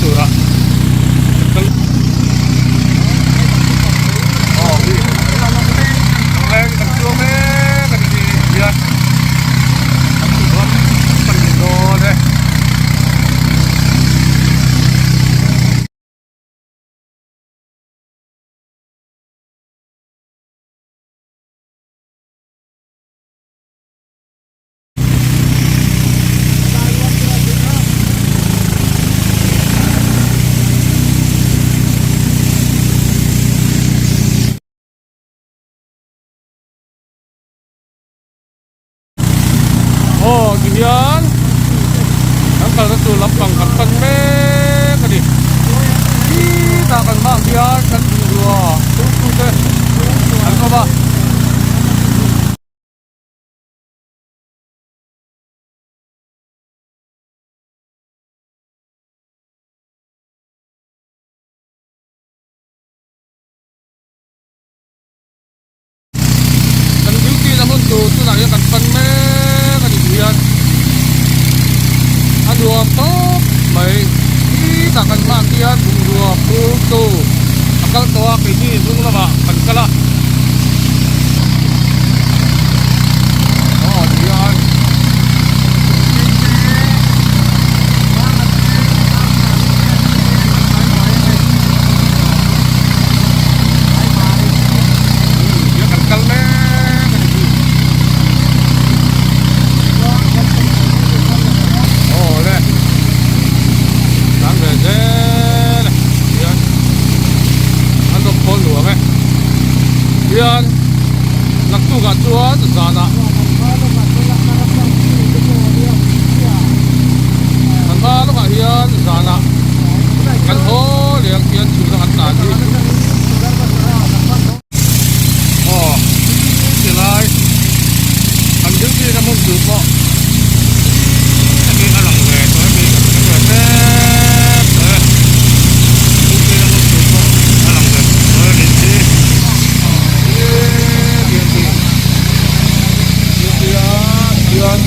basura. Oh, di. Lagi kecil men, tadi dia. Pendino deh. Oh, ginian. Ang kalatulap ang kapan me kadi. Kita akan bagian kan dua. Tunggu deh. Ano ba? Kan beauty naman to na yung kapan me kadi ginian. Ano to? May kita akan bagian dua punto. Akal tuwa kini dulu na ba? Kankala. Oh, ginian. Dia kankal me kadi. Oh, deh. Sampai deh. Yan. Ano pon luwa me? Yan. Nagtugat tuwa sa sana. Ang balo ka yan sa sana. Kan ho, liang yan sudah at tadi. Oh, silay. Ang duty na mong dupo. Lagi alang weto, lagi weto. Duty na mong dupo. Alang weto, linti. Duty yan. Duty yan.